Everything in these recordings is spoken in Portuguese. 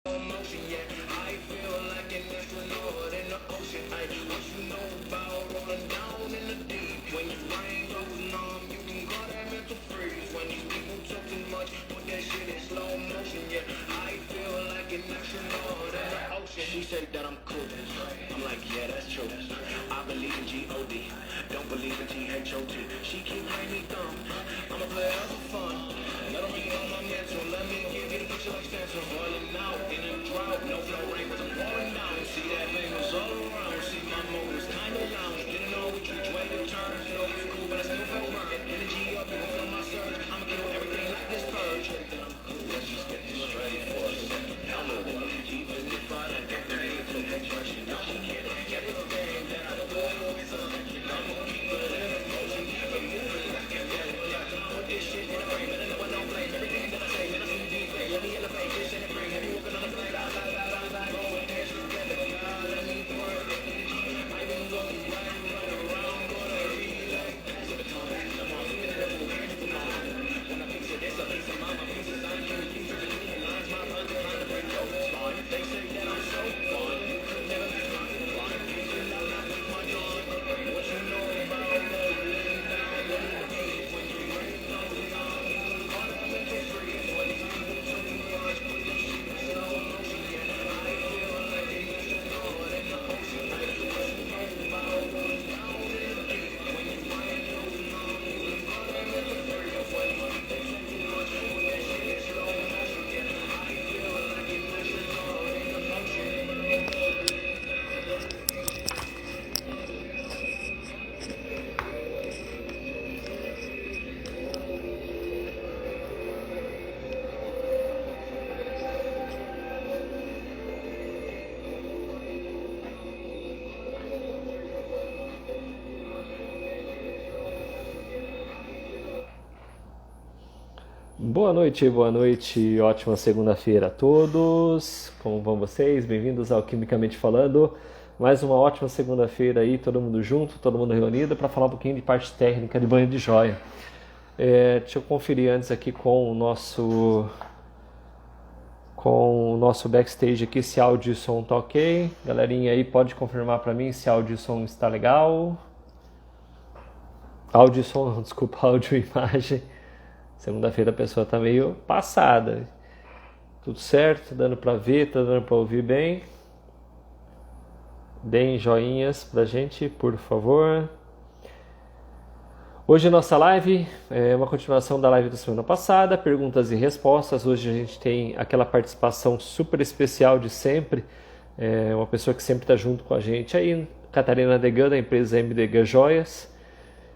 Motion, yeah. I feel like an astronaut in the ocean. Ay, what you know about rolling down in the deep? When your brain goes numb, you can call that mental freeze. When these people talk too much, put that shit in slow motion, yeah. I feel like an astronaut in the ocean. She said that I'm cool. I'm like, yeah, that's true. I believe in G-O-D. Don't believe in T-H-O-T. She keep playing me dumb. I'm a player for fun. Let them be on my mental. Let me give you the picture like stencil. Falling out in a drought. No flow rain was pouring down. See that thing was all around. See my mode was kind of lounge. Didn't know which way to turn. Know it's cool, but I still felt burned. Energy up, you can feel my surge. I'ma kill everything like this purge. Let's just get this straight for a second. I'm a little deep in the fire. I get ready for the expression. Now she can't get everything that I do. It's a legend. I'm gonna keep it in motion. Keep it moving. Let's get ready. Put this shit in a frame. And then no one don't blame everything that I say. Man, I see deep. Let me elevate this and bring. Have you walking on the plane? Go and dance together. Let me work. I been going right around. Gonna relay. Pass the baton. Come on, leave it in the pool. When I fix it, it's a piece of my pieces. I can use it. Lines my punch. Trying to break your spine. They say that I'm so fun. You could never be mine. Blind. You should not take my time. What you know about rolling down in the deep? When you break those down, you can call that mental freeze. When these people too much, put this shit in slow motion. Yeah, I feel like an astronaut in the ocean. What you know about rolling down in the deep? When you break those down, you can call that mental freeze. When these people too much, put that shit in slow motion. Yeah, I feel like an astronaut in the ocean. Boa noite, ótima segunda-feira a todos. Como vão vocês? Bem-vindos ao Quimicamente Falando. Mais uma ótima segunda-feira aí, todo mundo junto, todo mundo reunido para falar um pouquinho de parte técnica de banho de joia. Deixa eu conferir antes aqui com o nosso backstage aqui se áudio e som tá ok. Galerinha aí, pode confirmar para mim se áudio e som está legal. Áudio e som, não, desculpa, áudio e imagem. Segunda-feira a pessoa tá meio passada. Tudo certo? Dando para ver, tá dando para ouvir bem? Deem joinhas pra gente, por favor. Hoje a nossa live é uma continuação da live da semana passada, perguntas e respostas. Hoje a gente tem aquela participação super especial de sempre, uma pessoa que sempre está junto com a gente aí, Catarina Degan, da empresa MDG Joias.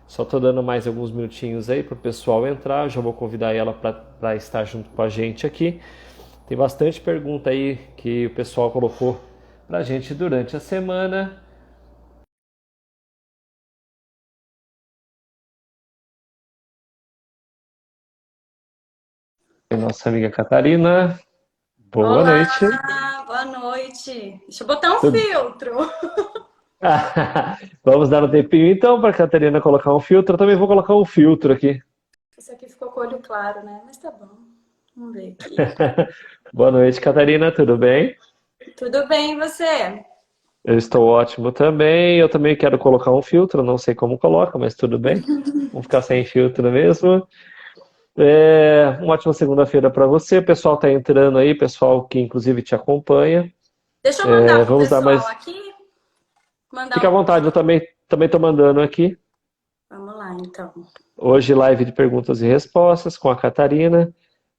Só estou dando mais alguns minutinhos aí para o pessoal entrar, já vou convidar ela para estar junto com a gente aqui. Tem bastante pergunta aí que o pessoal colocou para a gente durante a semana. Nossa amiga Catarina, boa Olá, noite. boa noite. Deixa eu botar um filtro. Vamos dar um tempinho então para a Catarina colocar um filtro. Eu também vou colocar um filtro aqui. Isso aqui ficou com o olho claro, né? Mas tá bom. Vamos ver aqui. Boa noite, Catarina, tudo bem? Tudo bem, e você? Eu estou ótimo também. Eu também quero colocar um filtro, não sei como coloca, mas tudo bem. Vamos ficar sem filtro mesmo. Uma ótima segunda-feira para você. O pessoal está entrando aí, pessoal que inclusive te acompanha. Deixa eu mandar pro Vamos dar pessoal mais. aqui. Mandar Fica à vontade, eu também estou mandando aqui. Vamos lá, então. Hoje, live de perguntas e respostas com a Catarina.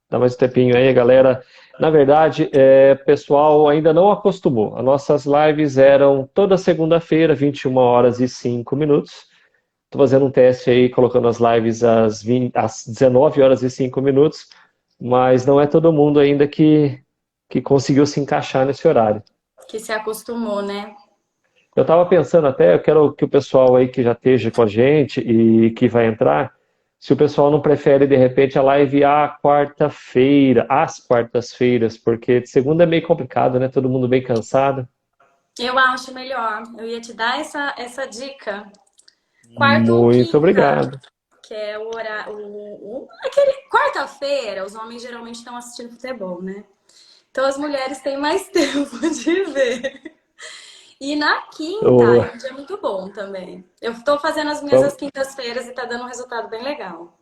Dá mais um tempinho aí, galera. Na verdade, pessoal ainda não acostumou. As nossas lives eram toda segunda-feira, 21 horas e 5 minutos. Estou fazendo um teste aí, colocando as lives às 19 horas e 5 minutos, mas não é todo mundo ainda que conseguiu se encaixar nesse horário. Que se acostumou, né? Eu estava pensando até, eu quero que o pessoal aí que já esteja com a gente e que vai entrar, se o pessoal não prefere, de repente, a live às quartas-feiras, porque de segunda é meio complicado, né? Todo mundo bem cansado. Eu acho melhor. Eu ia te dar essa dica. Quarta ou Muito quinta, obrigado. que é o horário. Quarta-feira, os homens geralmente estão assistindo futebol, né? Então as mulheres têm mais tempo de ver. E na quinta, Ô, é um dia muito bom também. Eu estou fazendo as minhas às vamos- quintas-feiras e tá dando um resultado bem legal.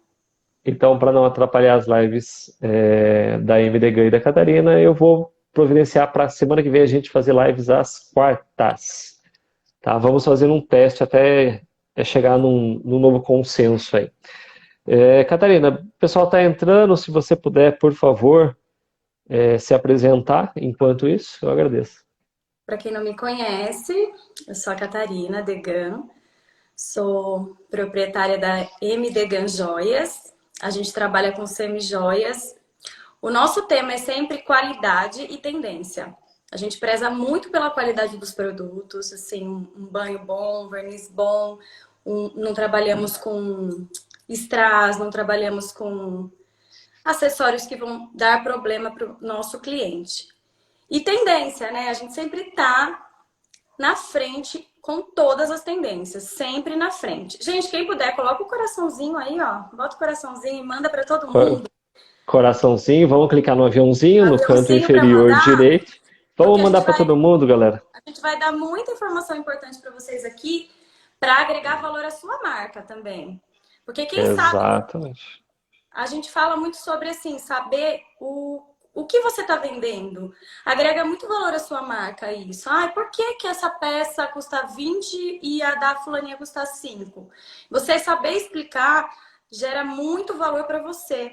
então, para não atrapalhar as lives da MDG e da Catarina, eu vou providenciar para a semana que vem a gente fazer lives às quartas. Tá? Vamos fazer um teste até chegar num novo consenso aí. Catarina, o pessoal está entrando. Se você puder, por favor, se apresentar enquanto isso, eu agradeço. Para quem não me conhece, eu sou a Catarina Degan, sou proprietária da M Degan Joias. A gente trabalha com semi-joias. O nosso tema é sempre qualidade e tendência. A gente preza muito pela qualidade dos produtos, assim, um banho bom, um verniz bom, não trabalhamos com strass, não trabalhamos com acessórios que vão dar problema para o nosso cliente. E tendência, né? A gente sempre tá na frente com todas as tendências, sempre na frente. Gente, quem puder, coloca o coraçãozinho aí, ó. Bota o coraçãozinho e manda para todo mundo. Coraçãozinho, vamos clicar no aviãozinho no canto Aviãozinho para inferior mandar, direito. porque Vamos mandar para todo mundo, galera. a gente vai dar muita informação importante para vocês aqui para agregar valor à sua marca também. Porque quem sabe, Exatamente. a gente fala muito sobre assim, saber o que você está vendendo. Agrega muito valor à sua marca isso. Ah, por que que essa peça custa 20 e a da fulaninha custa 5? Você saber explicar gera muito valor para você.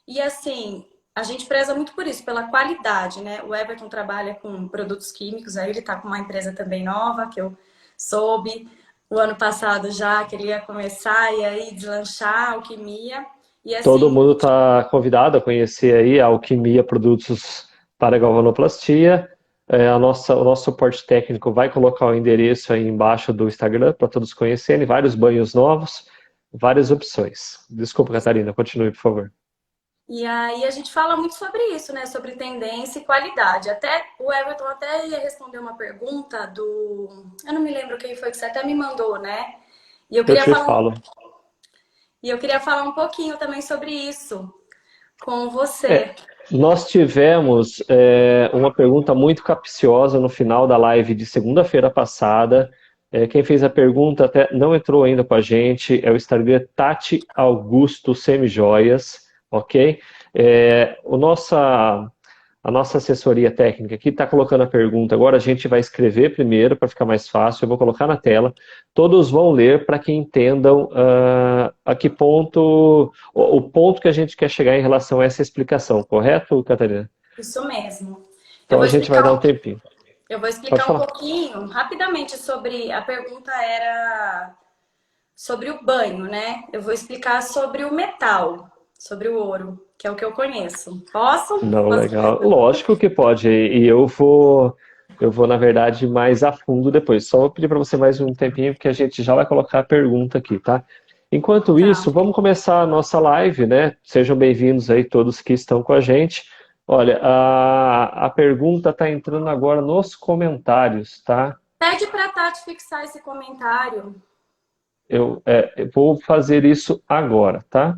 E assim, a gente preza muito por isso, pela qualidade, né? O Everton trabalha com produtos químicos, aí ele tá com uma empresa também nova, que eu soube o ano passado já, que ele ia começar e aí deslanchar a alquimia. E Todo assim, mundo está convidado a conhecer aí a Alquimia Produtos para Galvanoplastia. O nosso suporte técnico vai colocar o endereço aí embaixo do Instagram para todos conhecerem. Vários banhos novos, várias opções. Desculpa, Catarina, continue, por favor. e aí a gente fala muito sobre isso, né? Sobre tendência e qualidade. Até o Everton até ia responder uma pergunta do. Eu não me lembro quem foi que você até me mandou, né? E eu Eu queria te falar falo. E eu queria falar um pouquinho também sobre isso com É, você. nós tivemos uma pergunta muito capciosa no final da live de segunda-feira passada. Quem fez a pergunta até não entrou ainda com a gente, é o Instagram Tati Augusto Semijoias, ok? A nossa assessoria técnica aqui está colocando a pergunta. Agora a gente vai escrever primeiro para ficar mais fácil. Eu vou colocar na tela. Todos vão ler para que entendam a que ponto, o ponto que a gente quer chegar em relação a essa explicação, correto, Catarina? Isso mesmo. Eu Então vou a gente vai dar explicar, um tempinho. eu vou Pode explicar um falar. pouquinho, rapidamente, sobre. A pergunta era sobre o banho, né? Eu vou explicar sobre o metal, sobre o ouro, que é o que eu conheço. Posso? Não, Posso legal. começar? Lógico que pode. E eu vou, na verdade, mais a fundo depois. Só vou pedir para você mais um tempinho, porque a gente já vai colocar a pergunta aqui, tá? Enquanto Tá. isso, vamos começar a nossa live, né? Sejam bem-vindos aí todos que estão com a gente. Olha, a pergunta está entrando agora nos comentários, tá? Pede para a Tati fixar esse comentário. Eu vou fazer isso agora, tá?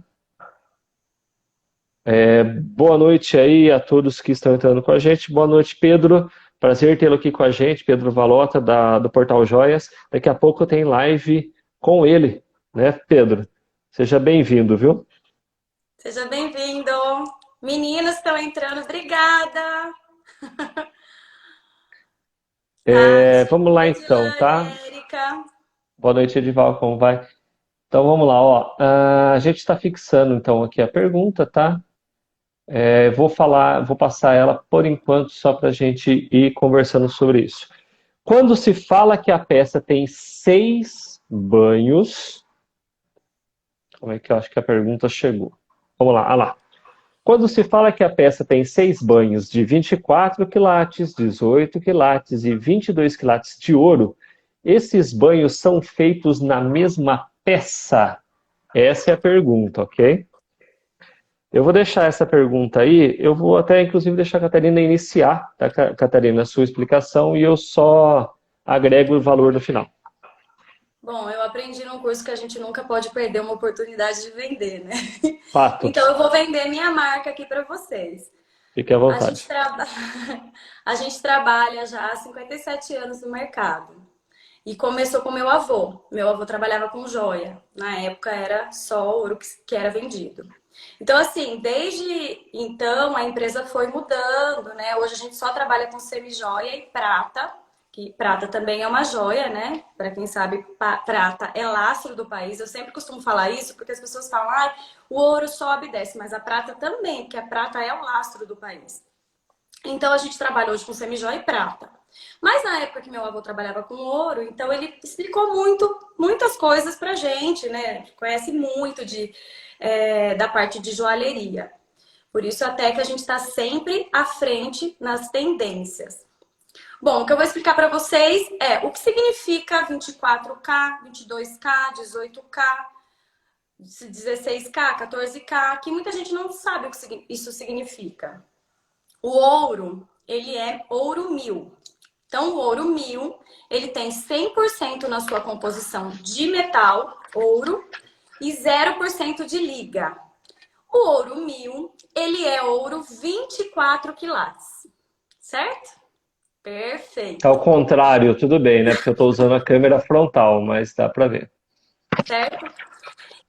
Boa noite aí a todos que estão entrando com a gente. Boa noite, Pedro. Prazer tê-lo aqui com a gente, Pedro Valota, do Portal Joias. Daqui a pouco tem live com ele, né, Pedro? Seja bem-vindo, viu? Seja bem-vindo. Meninos estão entrando, obrigada. Tati, Vamos lá então, Edilane, tá? Érica. Boa noite, Edival, como vai? Então vamos lá, ó. A gente está fixando então aqui a pergunta, tá? Vou passar ela por enquanto só para a gente ir conversando sobre isso. Quando se fala que a peça tem 6 banhos, como é que eu acho que a pergunta chegou? Vamos lá, lá. Quando se fala que a peça tem 6 banhos de 24 quilates, 18 quilates e 22 quilates de ouro, esses banhos são feitos na mesma peça? Essa é a pergunta, ok? Eu vou deixar essa pergunta aí, eu vou até inclusive deixar a Catarina iniciar, tá, Catarina, a sua explicação e eu só agrego o valor no final. Bom, eu aprendi num curso que a gente nunca pode perder uma oportunidade de vender, né? Fato. Então eu vou vender minha marca aqui para vocês. Fique à A gente, vontade. a gente trabalha já há 57 anos no mercado. E começou com meu avô. Meu avô trabalhava com joia. Na época era só ouro que era vendido. Então, assim, desde então a empresa foi mudando, né? Hoje a gente só trabalha com semi-joia e prata, que prata também é uma joia, né? Para quem sabe, prata é lastro do país. Eu sempre costumo falar isso porque as pessoas falam, ah, o ouro sobe e desce, mas a prata também, porque a prata é o lastro do país. Então a gente trabalha hoje com semi-joia e prata. Mas na época que meu avô trabalhava com ouro, então ele explicou muitas coisas pra gente, né? Conhece muito da parte de joalheria. Por isso até que a gente está sempre à frente nas tendências. Bom, o que eu vou explicar para vocês é o que significa 24K, 22K, 18K, 16K, 14K, que muita gente não sabe o que isso significa. O ouro, ele é ouro 1000. Então, o ouro 1000, ele tem 100% na sua composição de metal, ouro, e 0% de liga. O ouro 1000, ele é ouro 24 quilates, certo? Ao Perfeito, contrário, tudo bem, né? Porque eu estou usando a câmera frontal, mas dá para ver. certo?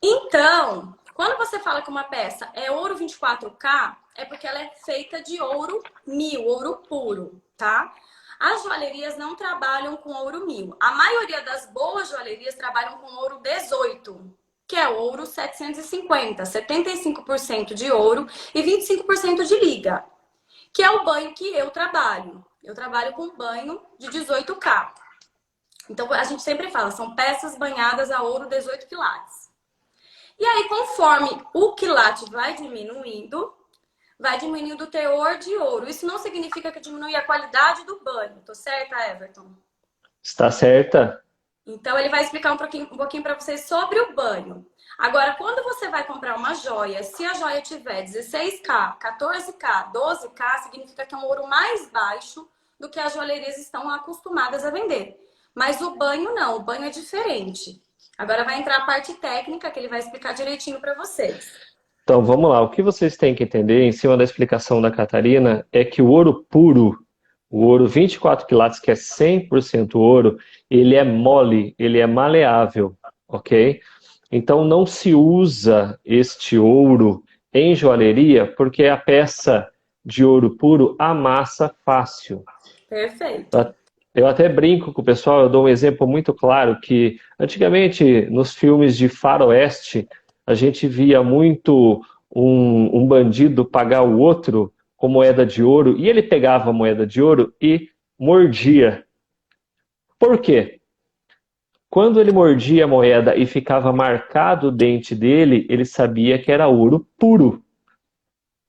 Então, quando você fala que uma peça é ouro 24K, é porque ela é feita de ouro 1000, ouro puro, tá? As joalherias não trabalham com ouro 1000. A maioria das boas joalherias trabalham com ouro 18, que é ouro 750, 75% de ouro e 25% de liga, que é o banho que eu trabalho. Eu trabalho com banho de 18K. Então, a gente sempre fala, são peças banhadas a ouro 18 quilates. E aí, conforme o quilate vai diminuindo o teor de ouro. Isso não significa que diminui a qualidade do banho. Tô certa, Everton? Está certa? Então, ele vai explicar um pouquinho para vocês sobre o banho. Agora, quando você vai comprar uma joia, se a joia tiver 16K, 14K, 12K, significa que é um ouro mais baixo do que as joalherias estão acostumadas a vender. Mas o banho não, o banho é diferente. Agora vai entrar a parte técnica que ele vai explicar direitinho para vocês. Então vamos lá. O que vocês têm que entender, em cima da explicação da Catarina, é que o ouro puro, o ouro 24 quilates, que é 100% ouro, ele é mole, ele é maleável, ok? Então não se usa este ouro em joalheria porque a peça de ouro puro amassa fácil. Perfeito. Eu até brinco com o pessoal, eu dou um exemplo muito claro que antigamente nos filmes de faroeste a gente via muito um bandido pagar o outro com moeda de ouro e ele pegava a moeda de ouro e mordia. Por quê? Quando ele mordia a moeda e ficava marcado o dente dele, ele sabia que era ouro puro.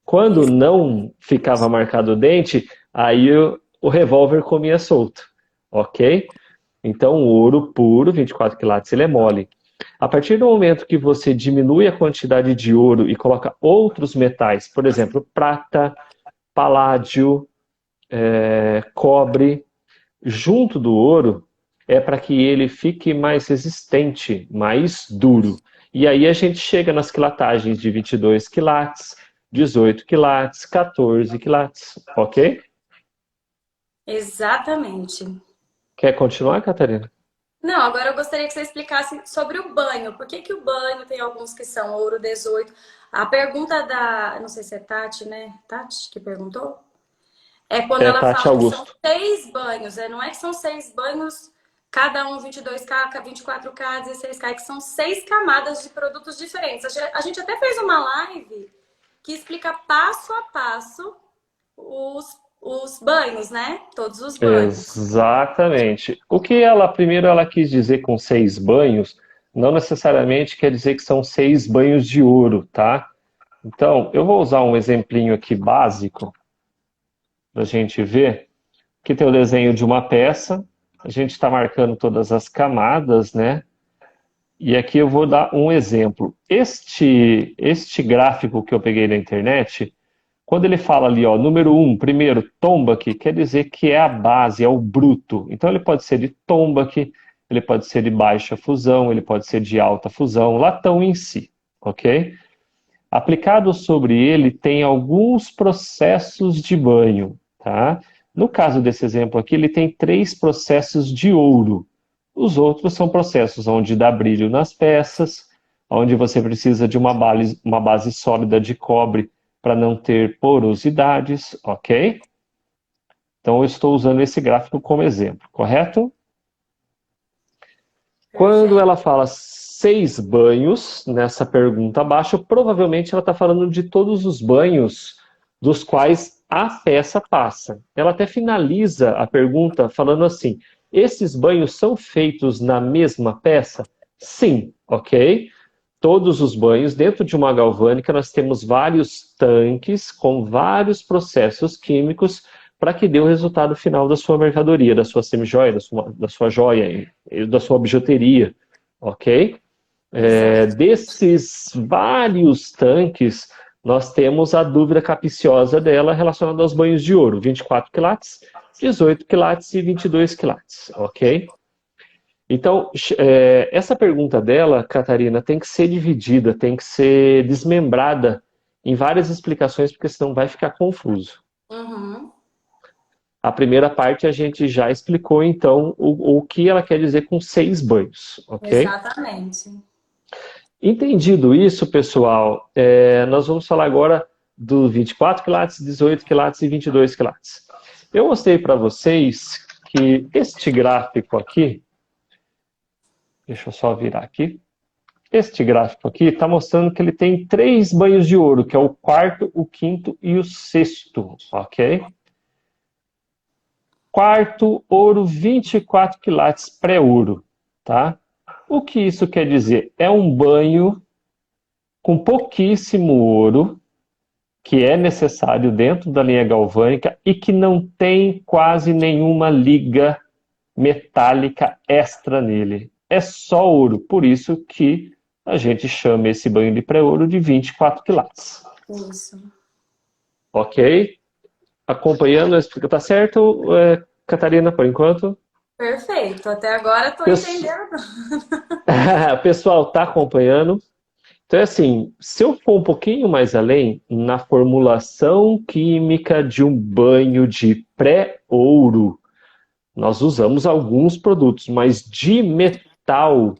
Quando não ficava marcado o dente, aí o revólver comia solto, ok? Então, o ouro puro, 24 quilates, ele é mole. A partir do momento que você diminui a quantidade de ouro e coloca outros metais, por exemplo, prata, paládio, cobre, junto do ouro, é para que ele fique mais resistente, mais duro. E aí a gente chega nas quilatagens de 22 quilates, 18 quilates, 14 quilates, ok? Exatamente. Quer continuar, Catarina? Não, agora eu gostaria que você explicasse sobre o banho. Por que que o banho tem alguns que são ouro 18? A pergunta não sei se é Tati, né? Tati que perguntou? É quando É ela Tati fala que são Augusto. 6 banhos, não é que são 6 banhos, cada um 22K, 24K, 16K, é que são 6 camadas de produtos diferentes. A gente até fez uma live que explica passo a passo os banhos, né? Todos os banhos. Exatamente. O que ela, primeiro, ela quis dizer com 6 banhos, não necessariamente quer dizer que são 6 banhos de ouro, tá? Então, eu vou usar um exemplinho aqui básico para a gente ver. Aqui tem o desenho de uma peça, a gente está marcando todas as camadas, né? E aqui eu vou dar um exemplo. Este gráfico que eu peguei na internet, quando ele fala ali, ó, número 1, primeiro, tombak, quer dizer que é a base, é o bruto. Então ele pode ser de tombak, ele pode ser de baixa fusão, ele pode ser de alta fusão, latão em si, ok? Aplicado sobre ele tem alguns processos de banho, tá? No caso desse exemplo aqui, ele tem 3 processos de ouro. Os outros são processos onde dá brilho nas peças, onde você precisa de uma base sólida de cobre para não ter porosidades, ok? Então, eu estou usando esse gráfico como exemplo, correto? Quando ela fala 6 banhos, nessa pergunta abaixo, provavelmente ela está falando de todos os banhos dos quais a peça passa. Ela até finaliza a pergunta falando assim, esses banhos são feitos na mesma peça? Sim, ok? Todos os banhos, dentro de uma galvânica, nós temos vários tanques com vários processos químicos para que dê o resultado final da sua mercadoria, da sua semijoia, da sua joia, da sua bijuteria, ok? Desses vários tanques, nós temos a dúvida capiciosa dela relacionada aos banhos de ouro, 24 quilates, 18 quilates e 22 quilates, ok? Então, essa pergunta dela, Catarina, tem que ser dividida, tem que ser desmembrada em várias explicações, porque senão vai ficar confuso. Uhum. A primeira parte a gente já explicou, então, o que ela quer dizer com 6 banhos, ok? Exatamente. Entendido isso, pessoal, nós vamos falar agora do 24 quilates, 18 quilates e 22 quilates. Eu mostrei para vocês que este gráfico aqui, deixa eu só virar aqui, este gráfico aqui está mostrando que ele tem 3 banhos de ouro, que é o quarto, o quinto e o sexto, ok? Quarto, ouro, 24 quilates pré-ouro, tá? O que isso quer dizer? É um banho com pouquíssimo ouro, que é necessário dentro da linha galvânica e que não tem quase nenhuma liga metálica extra nele. É só ouro, por isso que a gente chama esse banho de pré-ouro de 24 quilates. Isso. Ok? Acompanhando, tá certo, Catarina, por enquanto? Perfeito. Até agora estou entendendo. O pessoal está acompanhando. Então, é assim, se eu for um pouquinho mais além, na formulação química de um banho de pré-ouro, nós usamos alguns produtos, mas de metal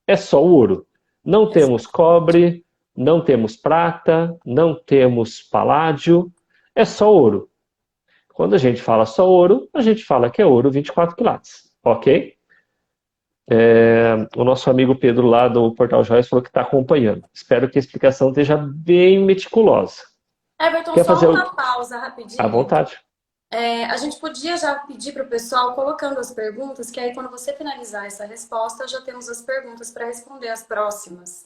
é só o ouro. Não temos cobre, não temos prata, não temos paládio, é só ouro. Quando a gente fala só ouro, a gente fala que é ouro 24 quilates, ok? O nosso amigo Pedro lá do Portal Joias falou que está acompanhando. Espero que a explicação esteja bem meticulosa. Everton, Quer só fazer uma pausa rapidinho. À vontade. A gente podia já pedir para o pessoal colocando as perguntas, que aí quando você finalizar essa resposta, já temos as perguntas para responder as próximas.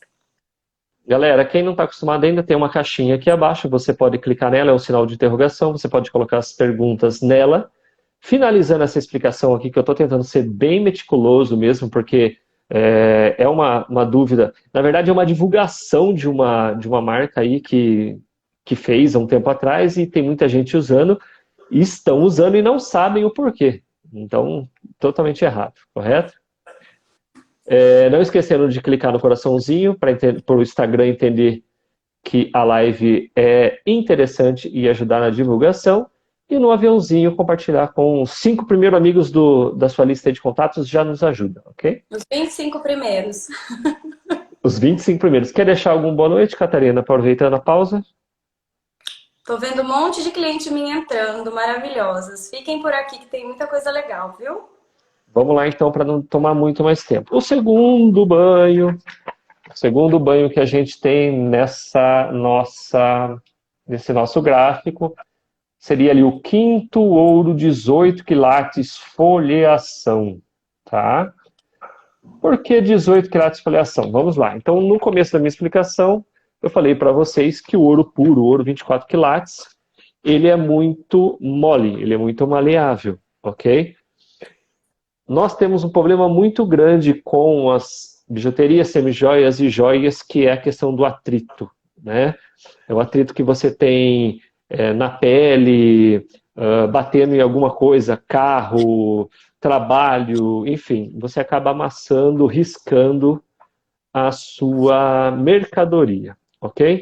Galera, quem não está acostumado ainda, tem uma caixinha aqui abaixo, você pode clicar nela, é um sinal de interrogação, você pode colocar as perguntas nela. Finalizando essa explicação aqui, que eu estou tentando ser bem meticuloso mesmo, porque é uma dúvida, na verdade é uma divulgação de uma marca aí que fez há um tempo atrás e tem muita gente usando, e estão usando e não sabem o porquê. Então, totalmente errado, correto? Não esquecendo de clicar no coraçãozinho para o Instagram entender que a live é interessante e ajudar na divulgação. E no aviãozinho compartilhar com os 5 primeiros amigos da sua lista de contatos já nos ajuda, ok? Os 25 primeiros. Os 25 primeiros. Quer deixar alguma boa noite, Catarina, aproveitando a pausa? Tô vendo um monte de cliente minha entrando, maravilhosas. Fiquem por aqui que tem muita coisa legal, viu? Vamos lá então, para não tomar muito mais tempo. O segundo banho que a gente tem nesse nosso gráfico seria ali o quinto ouro, 18 quilates folheação, tá? Por que 18 quilates folheação? Vamos lá. Então, no começo da minha explicação, eu falei para vocês que o ouro puro, o ouro 24 quilates, ele é muito mole, ele é muito maleável, ok? Nós temos um problema muito grande com as bijuterias, semijoias e joias, que é a questão do atrito, né? É o atrito que você tem na pele, batendo em alguma coisa, carro, trabalho, enfim, você acaba amassando, riscando a sua mercadoria, ok?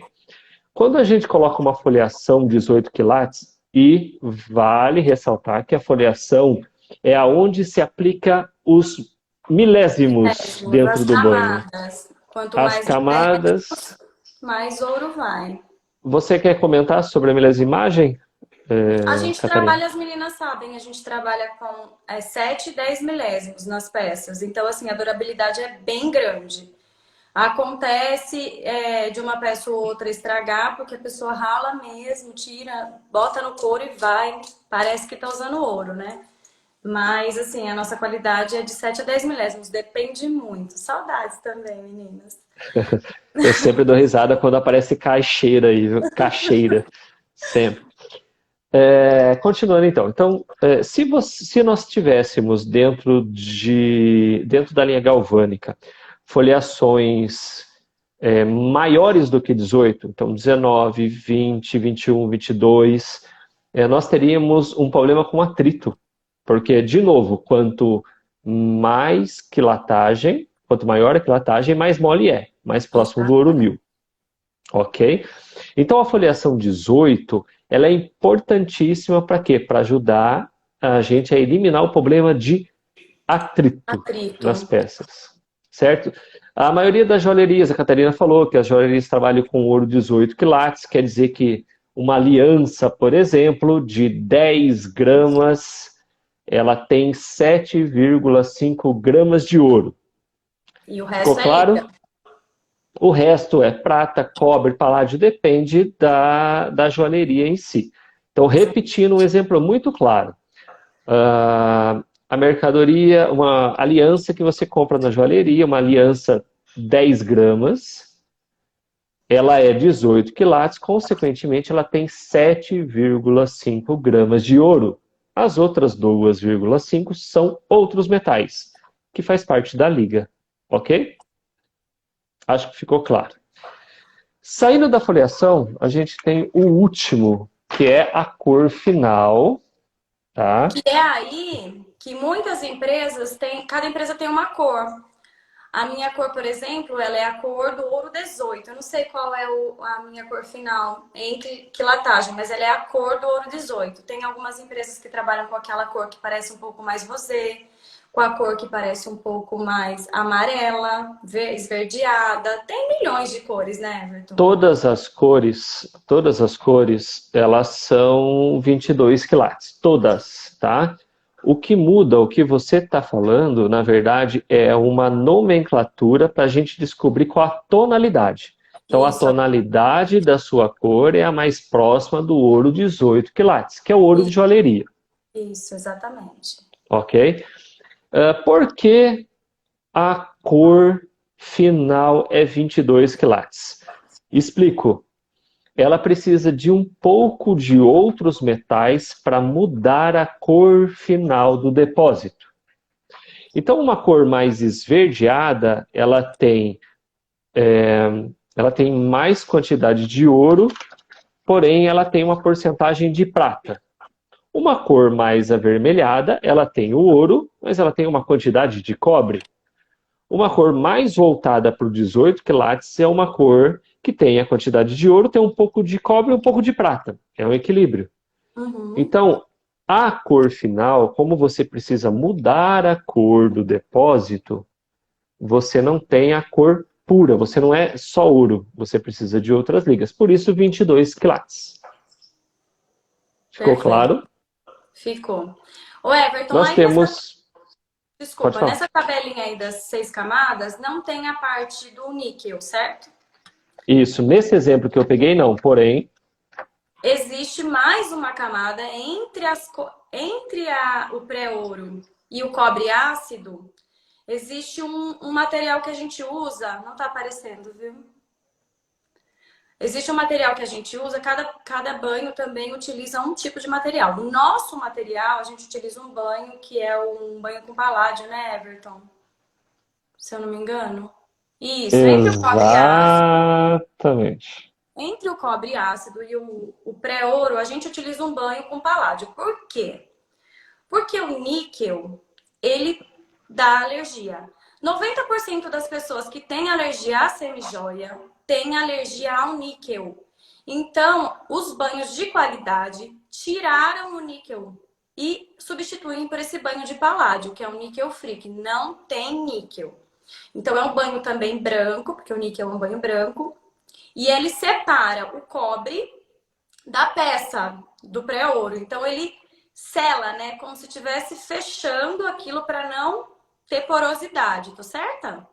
Quando a gente coloca uma foliação 18 quilates, e vale ressaltar que a foliação é aonde se aplica os milésimos Milésimos, dentro as do banho. camadas. Quanto As mais camadas. milésimos, mais ouro vai. Você quer comentar sobre a milésimagem, A gente Catarina? trabalha, as meninas sabem, a gente trabalha com 7 e 10 milésimos nas peças. Então, assim, a durabilidade é bem grande. Acontece de uma peça ou outra estragar, porque a pessoa rala mesmo, tira, bota no couro e vai. Parece que tá usando ouro, né? Mas, assim, a nossa qualidade é de 7 a 10 milésimos. Depende muito. Saudades também, meninas. Eu sempre dou risada quando aparece caixeira aí, viu? Caixeira, sempre. Continuando então. Então, se nós tivéssemos dentro da linha galvânica foliações maiores do que 18, então 19, 20, 21, 22, nós teríamos um problema com atrito. Porque, de novo, quanto maior a quilatagem, mais mole é, mais próximo do ouro 1000. Ok? Então, a foliação 18, ela é importantíssima para quê? Para ajudar a gente a eliminar o problema de atrito Atrito. nas peças, certo? A maioria das joalherias, a Catarina falou que as joalherias trabalham com ouro 18 quilates, quer dizer que uma aliança, por exemplo, de 10 gramas, ela tem 7,5 gramas de ouro. E o Ficou resto é claro? líquido. O resto é prata, cobre, paládio, depende da joalheria em si. Então, repetindo um exemplo muito claro. A mercadoria, uma aliança que você compra na joalheria, uma aliança 10 gramas, ela é 18 quilates, consequentemente ela tem 7,5 gramas de ouro. As outras 2,5 são outros metais, que faz parte da liga, ok? Acho que ficou claro. Saindo da foliação, a gente tem o último, que é a cor final, tá? Que é aí que muitas empresas têm, cada empresa tem uma cor. A minha cor, por exemplo, ela é a cor do ouro 18. Eu não sei qual é a minha cor final entre quilatagem, mas ela é a cor do ouro 18. Tem algumas empresas que trabalham com aquela cor que parece um pouco mais rosé, com a cor que parece um pouco mais amarela, esverdeada. Tem milhões de cores, né, Everton? Todas as cores, elas são 22 quilates, todas, tá? O que muda, o que você está falando, na verdade, é uma nomenclatura para a gente descobrir qual a tonalidade. Então, a Isso, tonalidade da sua cor é a mais próxima do ouro 18 quilates, que é o ouro de joalheria, isso, exatamente. ok? Por que a cor final é 22 quilates? Explico. Ela precisa de um pouco de outros metais para mudar a cor final do depósito. Então, uma cor mais esverdeada, ela tem mais quantidade de ouro, porém ela tem uma porcentagem de prata. Uma cor mais avermelhada, ela tem o ouro, mas ela tem uma quantidade de cobre. Uma cor mais voltada para o 18 quilates é uma cor que tem a quantidade de ouro, tem um pouco de cobre e um pouco de prata. É um equilíbrio. Uhum. Então, a cor final, como você precisa mudar a cor do depósito, você não tem a cor pura, você não é só ouro, você precisa de outras ligas. Por isso, 22 quilates. Ficou Perfeito. claro? Ficou. Ô, Everton, Nós aí temos... desculpa, Pode falar. nessa tabelinha aí das 6 camadas, não tem a parte do níquel, certo? Isso, nesse exemplo que eu peguei, não. Porém, Existe mais uma camada entre o pré-ouro e o cobre ácido. Existe um material que a gente usa, não tá aparecendo, viu? Existe um material que a gente usa, cada banho também utiliza um tipo de material. No nosso material, a gente utiliza um banho que é um banho com paládio, né, Everton? Se eu não me engano. Isso, exatamente. entre o cobre ácido e o pré-ouro, a gente utiliza um banho com paládio. Por quê? Porque o níquel, ele dá alergia. 90% das pessoas que têm alergia à semijoia têm alergia ao níquel. Então, os banhos de qualidade tiraram o níquel e substituem por esse banho de paládio, que é um níquel free, que não tem níquel. Então, é um banho também branco, porque o níquel é um banho branco, e ele separa o cobre da peça do pré-ouro. Então, ele sela, né? Como se estivesse fechando aquilo para não ter porosidade, tô certa?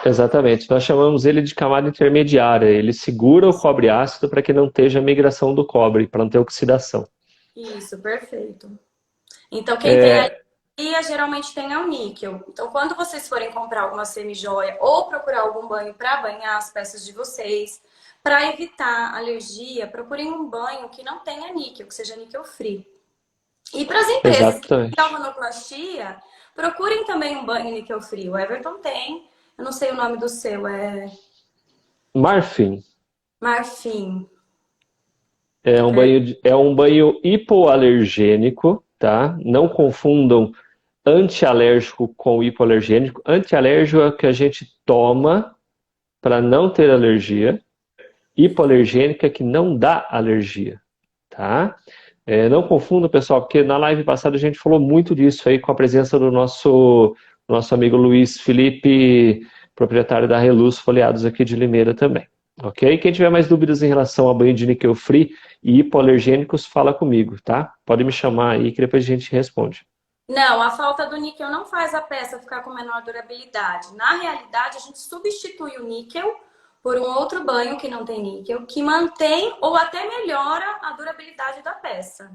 Exatamente. Nós chamamos ele de camada intermediária. Ele segura o cobre ácido para que não esteja migração do cobre, para não ter oxidação. Isso, perfeito. Então, quem tem É, alergia geralmente tem ao níquel. Então, quando vocês forem comprar alguma semijoia ou procurar algum banho para banhar as peças de vocês, para evitar alergia, procurem um banho que não tenha níquel, que seja níquel free. E para as empresas que têm exatamente. galvanoplastia, procurem também um banho níquel free. O Everton tem, eu não sei o nome do seu, é Marfim Marfim. é um banho hipoalergênico, tá? Não confundam antialérgico com hipoalergênico. Antialérgico é o que a gente toma para não ter alergia. Hipoalergênica é que não dá alergia, tá? Não confunda, pessoal, porque na live passada a gente falou muito disso aí com a presença do nosso amigo Luiz Felipe, proprietário da Reluz Folheados aqui de Limeira também. Ok? Quem tiver mais dúvidas em relação ao banho de níquel free e hipoalergênicos, fala comigo, tá? Pode me chamar aí que depois a gente responde. Não, a falta do níquel não faz a peça ficar com menor durabilidade. Na realidade, a gente substitui o níquel por um outro banho que não tem níquel, que mantém ou até melhora a durabilidade da peça.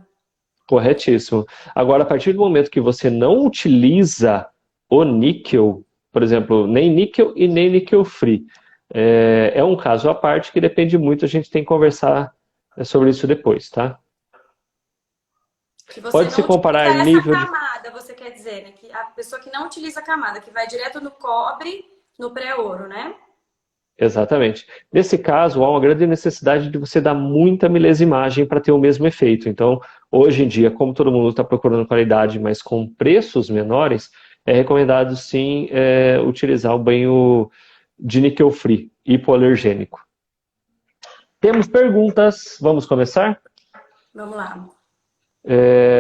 Corretíssimo. Agora, a partir do momento que você não utiliza o níquel, por exemplo, nem níquel e nem níquel free, é um caso à parte que depende muito, a gente tem que conversar sobre isso depois, tá? Que você Pode se não utiliza comparar essa nível de... camada, você quer dizer, né? Que a pessoa que não utiliza a camada, que vai direto no cobre, no pré-ouro, né? Exatamente. Nesse caso, há uma grande necessidade de você dar muita milesimagem para ter o mesmo efeito. Então, hoje em dia, como todo mundo está procurando qualidade, mas com preços menores, é recomendado sim utilizar o banho de níquel free, hipoalergênico. Temos perguntas, vamos começar? Vamos lá.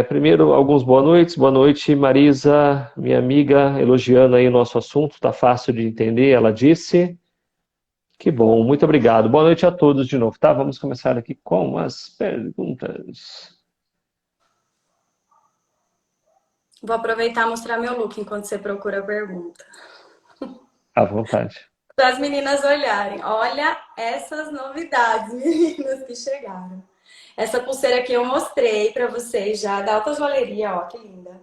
Primeiro, alguns boa noites. Boa noite, Marisa, minha amiga, elogiando aí o nosso assunto, está fácil de entender, ela disse. Que bom, muito obrigado. Boa noite a todos de novo, tá? Vamos começar aqui com as perguntas. Vou aproveitar e mostrar meu look enquanto você procura a pergunta. À vontade. Para as meninas olharem. Olha essas novidades, meninas, que chegaram. Essa pulseira aqui eu mostrei para vocês já, da Alta Joalheria, ó, que linda.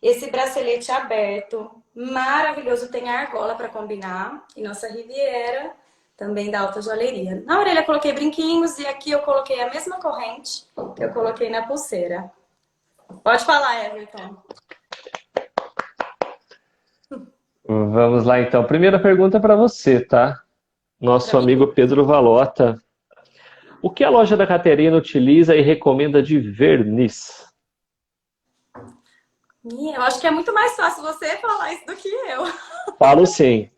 Esse bracelete aberto, maravilhoso, tem argola para combinar. E nossa Riviera, também da Alta Joalheria. Na orelha eu coloquei brinquinhos e aqui eu coloquei a mesma corrente que eu coloquei na pulseira. Pode falar, Everton. Vamos lá então. Primeira pergunta para você, tá? Nosso Pra mim, amigo Pedro Valota. O que a loja da Caterina utiliza e recomenda de verniz? eu acho que é muito mais fácil você falar isso do que eu. Falo sim.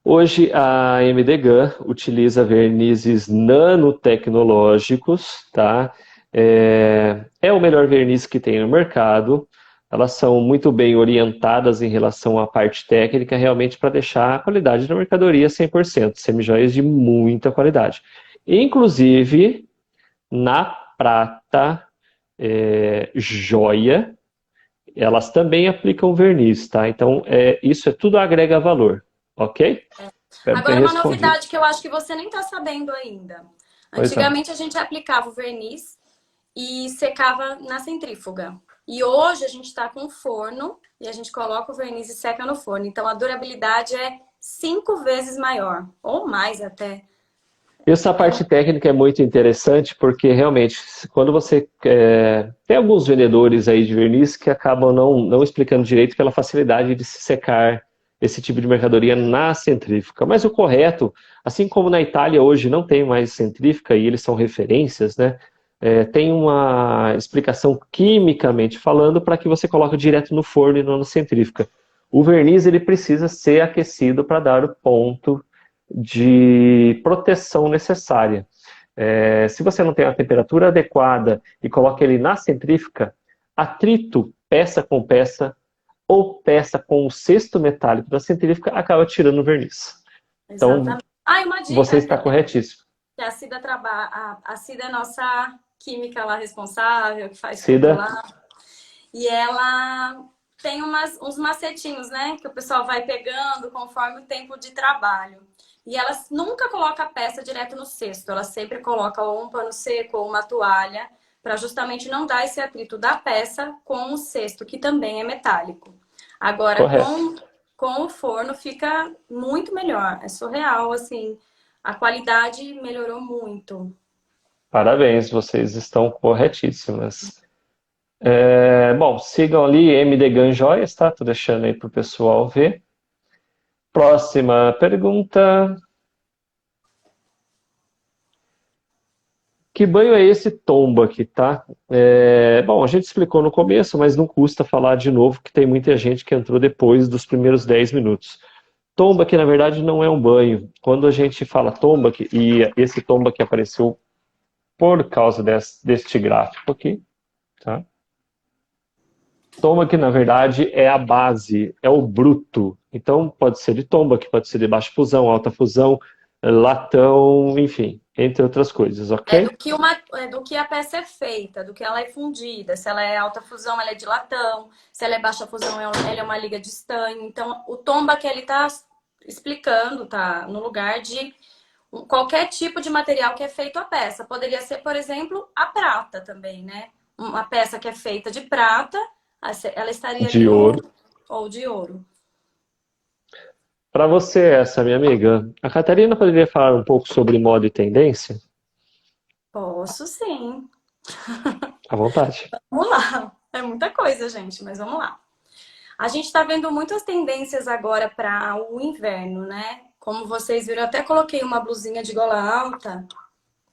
Hoje a MD Gun utiliza vernizes nanotecnológicos, tá? É o melhor verniz que tem no mercado. Elas são muito bem orientadas em relação à parte técnica, realmente para deixar a qualidade da mercadoria 100%. Semijoias de muita qualidade. Inclusive, na prata, joia, elas também aplicam verniz, tá? Então, isso tudo agrega valor, ok? Espero ter Agora, uma respondido. novidade que eu acho que você nem está sabendo ainda. Pois não. Antigamente, a gente aplicava o verniz e secava na centrífuga. E hoje, a gente está com forno e a gente coloca o verniz e seca no forno. Então, a durabilidade é 5 vezes maior, ou mais até. Essa parte técnica é muito interessante porque realmente, quando você tem alguns vendedores aí de verniz que acabam não explicando direito pela facilidade de se secar esse tipo de mercadoria na centrífuga. Mas o correto, assim como na Itália hoje não tem mais centrífuga e eles são referências, né? Tem uma explicação quimicamente falando para que você coloque direto no forno e não na centrífuga. O verniz ele precisa ser aquecido para dar o ponto de proteção necessária. Se você não tem a temperatura adequada e coloca ele na centrífuga, atrito peça com peça ou peça com o cesto metálico da centrífuga acaba tirando o verniz. Então, Exatamente. Ah, e uma você dica, está corretíssimo. que a Cida trabalha, a Cida é nossa química lá responsável, que faz tudo Cida, lá. E ela tem uns macetinhos, né? Que o pessoal vai pegando conforme o tempo de trabalho. E ela nunca coloca a peça direto no cesto. Ela sempre coloca ou um pano seco ou uma toalha, para justamente não dar esse atrito da peça com o cesto, que também é metálico. Agora, correto. com o forno fica muito melhor. É surreal, assim. A qualidade melhorou muito. Parabéns, vocês estão corretíssimas. Bom, sigam ali MD Gan Joias, tá? Tô deixando aí pro pessoal ver. Próxima pergunta. Que banho é esse tomba aqui, tá? Bom, a gente explicou no começo, mas não custa falar de novo, que tem muita gente que entrou depois dos primeiros 10 minutos. Tomba que na verdade não é um banho. Quando a gente fala tomba, e esse tomba que apareceu por causa deste gráfico aqui, tá? Tomba que na verdade é a base, é o bruto. Então pode ser de tomba, que pode ser de baixa fusão, alta fusão, latão, enfim, entre outras coisas, ok? Do que a peça é feita, do que ela é fundida. Se ela é alta fusão, ela é de latão. Se ela é baixa fusão, ela é uma liga de estanho. Então, o tomba que ele está explicando, tá no lugar de qualquer tipo de material que é feito a peça. Poderia ser, por exemplo, a prata também, né? Uma peça que é feita de prata, ela estaria ali De no... ouro. Ou de ouro. Para você, essa minha amiga, a Catarina poderia falar um pouco sobre moda e tendência? Posso sim. À vontade. Vamos lá. É muita coisa, gente, mas vamos lá. A gente está vendo muitas tendências agora para o inverno, né? Como vocês viram, eu até coloquei uma blusinha de gola alta.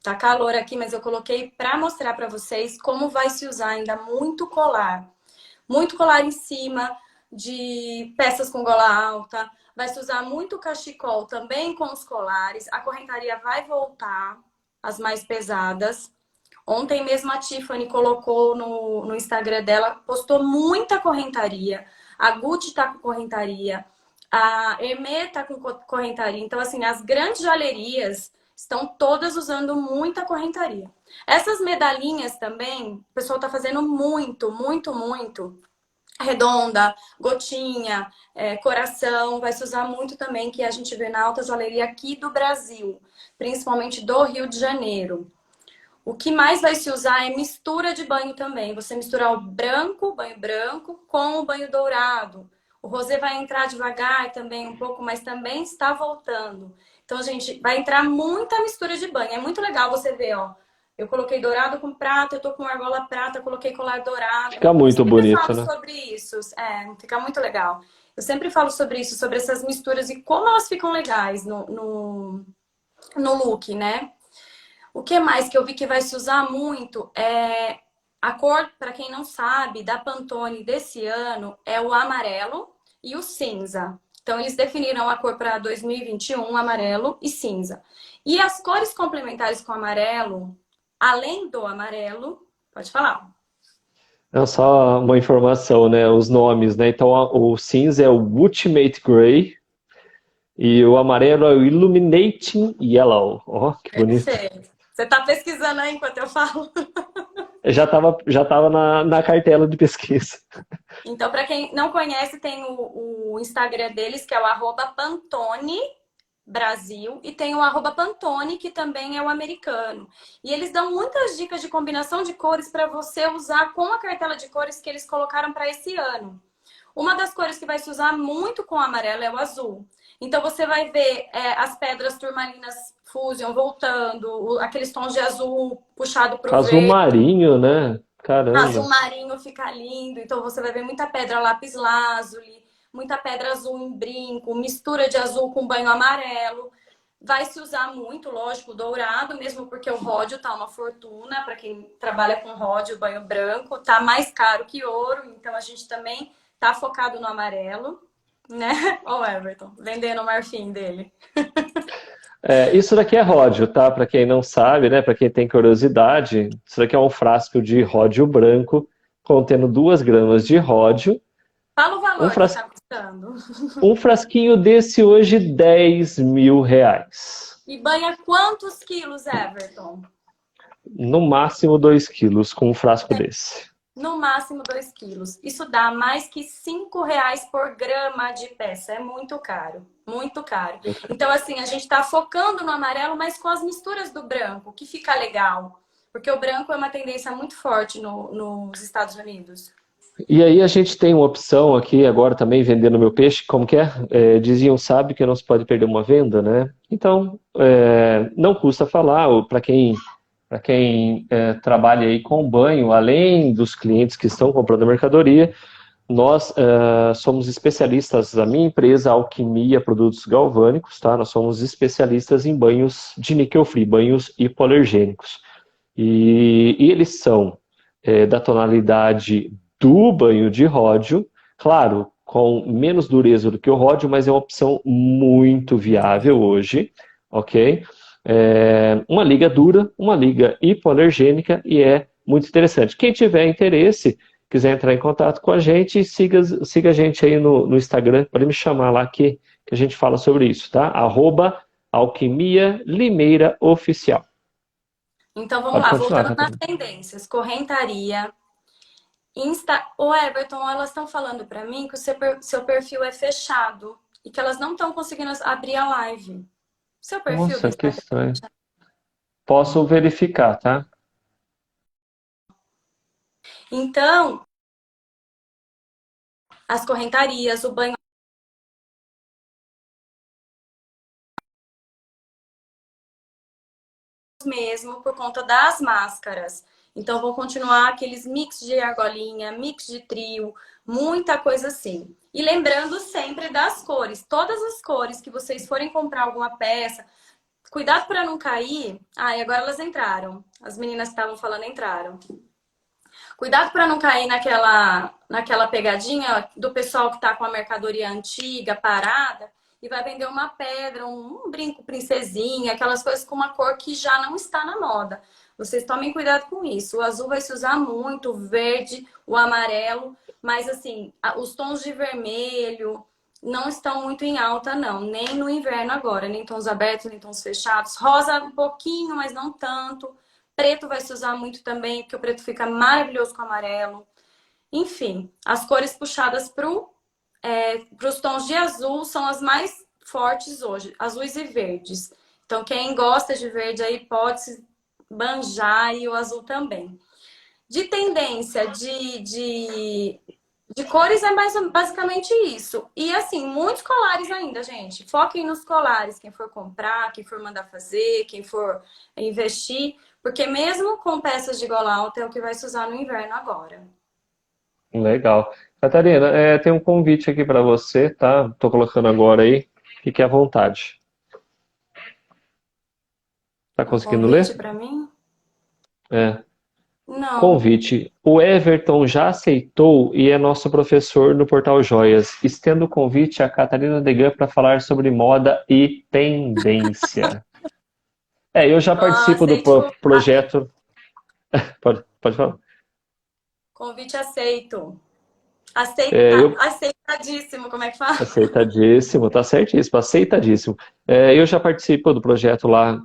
Tá calor aqui, mas eu coloquei para mostrar para vocês como vai se usar ainda muito colar. Muito colar em cima de peças com gola alta. Vai se usar muito cachecol também com os colares. A correntaria vai voltar, as mais pesadas. Ontem mesmo a Tiffany colocou no Instagram dela, postou muita correntaria. A Gucci tá com correntaria. A Hermès tá com correntaria. Então, assim, as grandes joalherias estão todas usando muita correntaria. Essas medalhinhas também, o pessoal tá fazendo muito, muito, muito. Redonda, gotinha, coração, vai se usar muito também, que a gente vê na alta joalheria aqui do Brasil, principalmente do Rio de Janeiro. O que mais vai se usar é mistura de banho também. Você misturar o banho branco, com o banho dourado. O rosé vai entrar devagar também um pouco, mas também está voltando. Então, gente, vai entrar muita mistura de banho. É muito legal você ver, ó. Eu coloquei dourado com prata, eu tô com argola prata, coloquei colar dourado. Fica Eu muito sempre bonito, falo né? sobre isso. Fica muito legal. Eu sempre falo sobre isso, sobre essas misturas e como elas ficam legais no look, né? O que mais que eu vi que vai se usar muito é a cor, para quem não sabe, da Pantone desse ano é o amarelo e o cinza. Então, eles definiram a cor para 2021, amarelo e cinza. E as cores complementares com amarelo, além do amarelo, pode falar. É só uma informação, né? Os nomes, né? Então, o cinza é o Ultimate Gray e o amarelo é o Illuminating Yellow. Ó, que bonito. Perfeito. Você está pesquisando aí enquanto eu falo? Já tava na cartela de pesquisa. Então, para quem não conhece, tem o Instagram deles, que é o @Pantone Brasil, e tem o @Pantone, que também é o americano. E eles dão muitas dicas de combinação de cores para você usar com a cartela de cores que eles colocaram para esse ano. Uma das cores que vai se usar muito com amarelo é o azul. Então você vai ver as pedras turmalinas Fusion voltando, aqueles tons de azul puxado para o Azul verde. marinho, né? Azul Caramba. marinho fica lindo, então você vai ver muita pedra lápis lazuli, muita pedra azul em brinco, mistura de azul com banho amarelo. Vai se usar muito, lógico, dourado, mesmo porque o ródio tá uma fortuna. Para quem trabalha com ródio, banho branco, tá mais caro que ouro, então a gente também tá focado no amarelo, né? Ó o Everton, vendendo o marfim dele. Isso daqui é ródio, tá? Para quem não sabe, né? Para quem tem curiosidade, isso daqui é um frasco de ródio branco contendo 2 gramas de ródio. Fala o Um, valor que fras... tá custando. um frasquinho desse hoje, R$ 10.000. E banha quantos quilos, Everton? No máximo 2 quilos com um frasco desse. No máximo 2 quilos. Isso dá mais que R$ 5 por grama de peça. É muito caro. Muito caro. Então, assim, a gente está focando no amarelo, mas com as misturas do branco, que fica legal. Porque o branco é uma tendência muito forte nos Estados Unidos. E aí a gente tem uma opção aqui agora também vendendo meu peixe, como que é? Diziam sabe que não se pode perder uma venda, né? Então, não custa falar, para quem trabalha aí com banho, além dos clientes que estão comprando mercadoria, nós somos especialistas, a minha empresa Alquimia Produtos Galvânicos, tá? Nós somos especialistas em banhos de níquel free, banhos hipoalergênicos. E eles são da tonalidade do banho de ródio, claro, com menos dureza do que o ródio, mas é uma opção muito viável hoje, ok? Uma liga dura, uma liga hipoalergênica e é muito interessante. Quem tiver interesse, quiser entrar em contato com a gente, siga a gente aí no Instagram, pode me chamar lá que a gente fala sobre isso, tá? @Alquimia Limeira Oficial. Então, vamos Pode lá. continuar, Voltando nas Catarina. tendências. Correntaria, Insta... Ô, Everton, elas estão falando para mim que o seu perfil é fechado e que elas não estão conseguindo abrir a live. Seu perfil do Nossa, que Instagram. estranho. Posso verificar, tá? Então, as correntarias, o banho mesmo por conta das máscaras. Então, vão continuar aqueles mix de argolinha, mix de trio, muita coisa assim. E lembrando sempre das cores. Todas as cores que vocês forem comprar alguma peça, cuidado para não cair. Ah, e agora elas entraram. As meninas que estavam falando entraram. Cuidado para não cair naquela pegadinha do pessoal que está com a mercadoria antiga, parada, e vai vender uma pedra, um brinco princesinha, aquelas coisas com uma cor que já não está na moda. Vocês tomem cuidado com isso. O azul vai se usar muito, o verde, o amarelo, mas assim, os tons de vermelho não estão muito em alta, não. Nem no inverno agora, nem tons abertos, nem tons fechados. Rosa um pouquinho, mas não tanto. Preto vai se usar muito também, porque o preto fica maravilhoso com amarelo. Enfim, as cores puxadas para os tons de azul são as mais fortes hoje, azuis e verdes. Então, quem gosta de verde aí pode se banjar e o azul também. De tendência de cores é basicamente isso. E assim, muitos colares ainda, gente. Foquem nos colares, quem for comprar, quem for mandar fazer, quem for investir. Porque mesmo com peças de gola alta é o que vai se usar no inverno agora. Legal. Catarina, tem um convite aqui para você, tá? Tô colocando agora aí. Fique à vontade. Tá Um conseguindo convite ler? para mim? É. Não. Convite. O Everton já aceitou e é nosso professor no Portal Joias. Estendo o convite a Catarina Degan para falar sobre moda e tendência. Eu já Ah, participo do aceito. projeto. Pode falar. Convite aceito. Eu Aceitadíssimo, como é que fala? Aceitadíssimo, tá certíssimo, aceitadíssimo. Eu já participo do projeto lá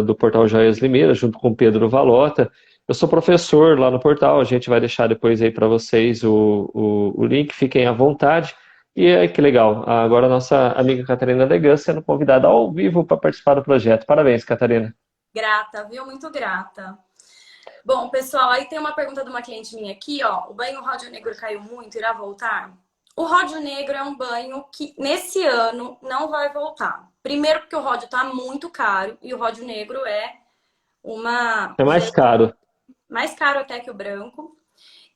do Portal Joias Limeira, junto com o Pedro Valota. Eu sou professor lá no portal, a gente vai deixar depois aí para vocês o link, fiquem à vontade. E que legal, agora a nossa amiga Catarina Degan sendo convidada ao vivo para participar do projeto. Parabéns, Catarina. Grata, viu? Muito grata. Bom, pessoal, aí tem uma pergunta de uma cliente minha aqui, ó. O banho Ródio Negro caiu muito, irá voltar? O Ródio Negro é um banho que nesse ano não vai voltar. Primeiro porque o ródio tá muito caro e o Ródio Negro é É mais caro. mais caro até que o branco.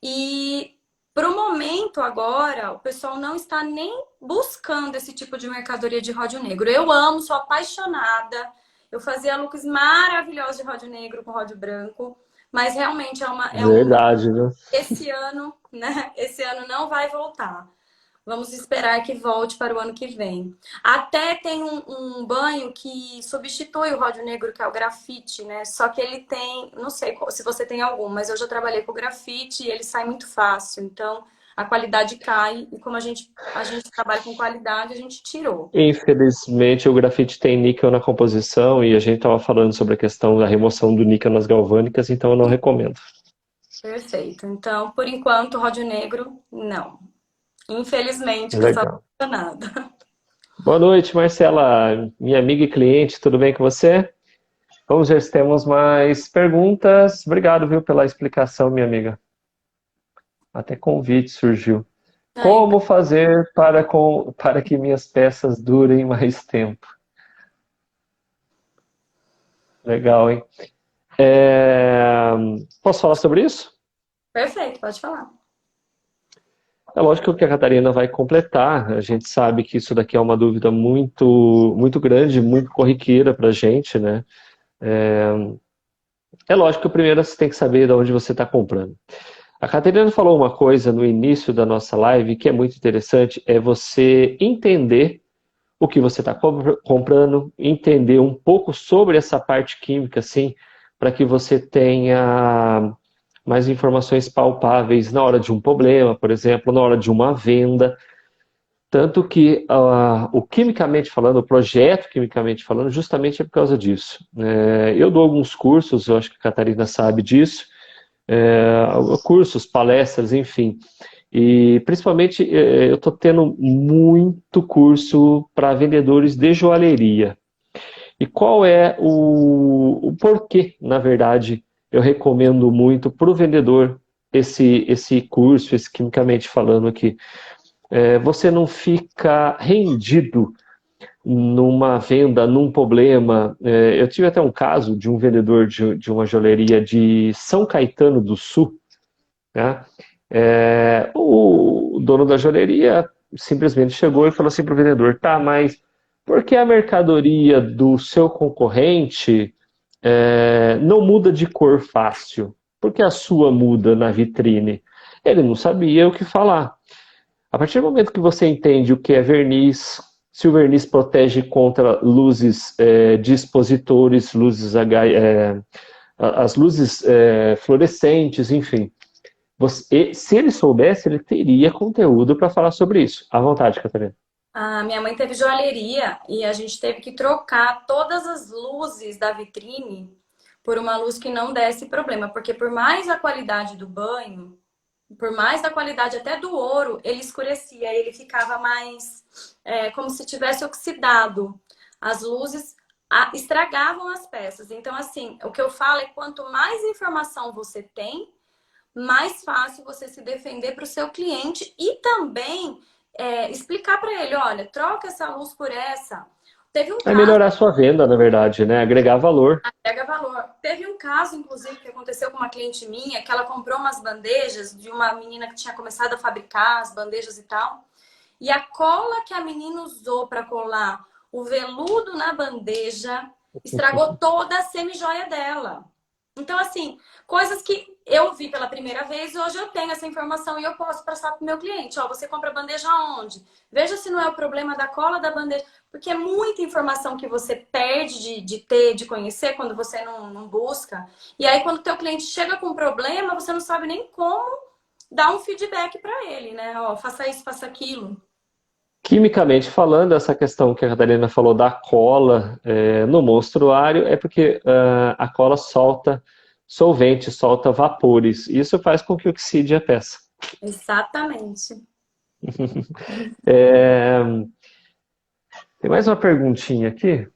E pro momento agora, o pessoal não está nem buscando esse tipo de mercadoria de Ródio Negro. Eu amo, sou apaixonada. Eu fazia looks maravilhosos de Ródio Negro com Ródio Branco. Mas realmente Verdade, viu? esse ano, né? Esse ano não vai voltar. Vamos esperar que volte para o ano que vem. Até tem um banho que substitui o ródio negro, que é o grafite, né? Só que ele tem, não sei se você tem algum, mas eu já trabalhei com grafite e ele sai muito fácil. Então a qualidade cai e como a gente trabalha com qualidade, a gente tirou. Infelizmente, o grafite tem níquel na composição e a gente estava falando sobre a questão da remoção do níquel nas galvânicas, então eu não recomendo. Perfeito. Então, por enquanto, ródio negro, não. Infelizmente, que eu sou Legal. apaixonada. Boa noite, Marcela, minha amiga e cliente, tudo bem com você? Vamos ver se temos mais perguntas. Obrigado, viu, pela explicação, minha amiga. Até convite surgiu. Aí, Como fazer para que minhas peças durem mais tempo? Legal, hein? Posso falar sobre isso? perfeito, pode falar. É lógico que a Catarina vai completar. A gente sabe que isso daqui é uma dúvida muito, muito grande, muito corriqueira para a gente, né? É lógico que primeiro você tem que saber de onde você está comprando. A Catarina falou uma coisa no início da nossa live que é muito interessante, é você entender o que você está comprando, entender um pouco sobre essa parte química, assim, para que você tenha mais informações palpáveis na hora de um problema, por exemplo, na hora de uma venda. Tanto que o quimicamente falando, o projeto quimicamente falando, justamente é por causa disso. Eu dou alguns cursos, eu acho que a Catarina sabe disso, cursos, palestras, enfim. E principalmente eu estou tendo muito curso para vendedores de joalheria. E qual é o porquê, na verdade, eu recomendo muito para o vendedor esse curso, esse quimicamente falando aqui. Você não fica rendido numa venda, num problema. Eu tive até um caso de um vendedor de uma joalheria de São Caetano do Sul, né? O dono da joalheria simplesmente chegou e falou assim para o vendedor: tá, mas por que a mercadoria do seu concorrente não muda de cor fácil? Por que a sua muda na vitrine? Ele não sabia o que falar. A partir do momento que você entende o que é verniz, se o verniz protege contra luzes de expositores, as luzes fluorescentes, enfim. Se ele soubesse, ele teria conteúdo para falar sobre isso. À vontade, Catarina. A minha mãe teve joalheria e a gente teve que trocar todas as luzes da vitrine por uma luz que não desse problema, porque por mais a qualidade do banho, por mais da qualidade até do ouro, ele escurecia, ele ficava mais como se tivesse oxidado. As luzes estragavam as peças. Então, assim, o que eu falo é quanto mais informação você tem, mais fácil você se defender para o seu cliente e também explicar para ele, olha, troca essa luz por essa. Teve um É caso, melhorar a sua venda, na verdade, né? Agregar valor. pega valor. Teve um caso, inclusive, que aconteceu com uma cliente minha, que ela comprou umas bandejas de uma menina que tinha começado a fabricar as bandejas e tal. E a cola que a menina usou para colar o veludo na bandeja estragou toda a semijoia dela. Então, assim, coisas que eu vi pela primeira vez, hoje eu tenho essa informação e eu posso passar para o meu cliente. Ó, você compra bandeja onde? Veja se não é o problema da cola da bandeja. Porque é muita informação que você perde de ter, de conhecer, quando você não busca. E aí, quando o teu cliente chega com um problema, você não sabe nem como dar um feedback para ele, né? Ó, faça isso, faça aquilo. Quimicamente falando, essa questão que a Catarina falou da cola no monstruário é porque a cola solta solvente, solta vapores. Isso faz com que oxide a peça. Exatamente. É, Tem mais uma perguntinha aqui.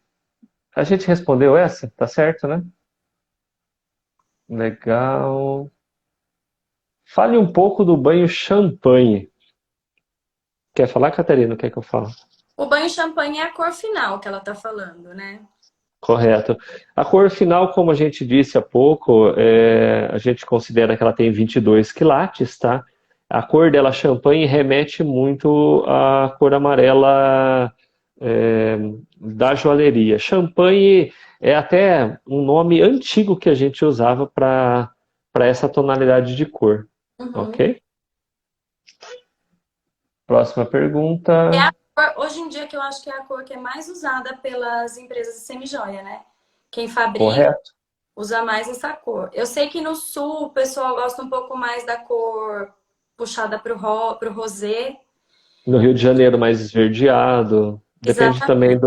A gente respondeu essa, tá certo, né? Legal. Fale um pouco do banho champanhe. Quer falar, Catarina? O que é que eu falo? O banho champanhe é a cor final que ela tá falando, né? Correto. A cor final, como a gente disse há pouco, a gente considera que ela tem 22 quilates, tá? A cor dela, champanhe, remete muito à cor amarela da joalheria. Champanhe é até um nome antigo que a gente usava para essa tonalidade de cor, Uhum. ok? Próxima pergunta. É a cor, hoje em dia que eu acho que é a cor que é mais usada pelas empresas de semijoia, né? Quem fabrica Correto. usa mais essa cor. Eu sei que no sul o pessoal gosta um pouco mais da cor puxada pro rosé. No Rio de Janeiro, mais esverdeado. Exatamente.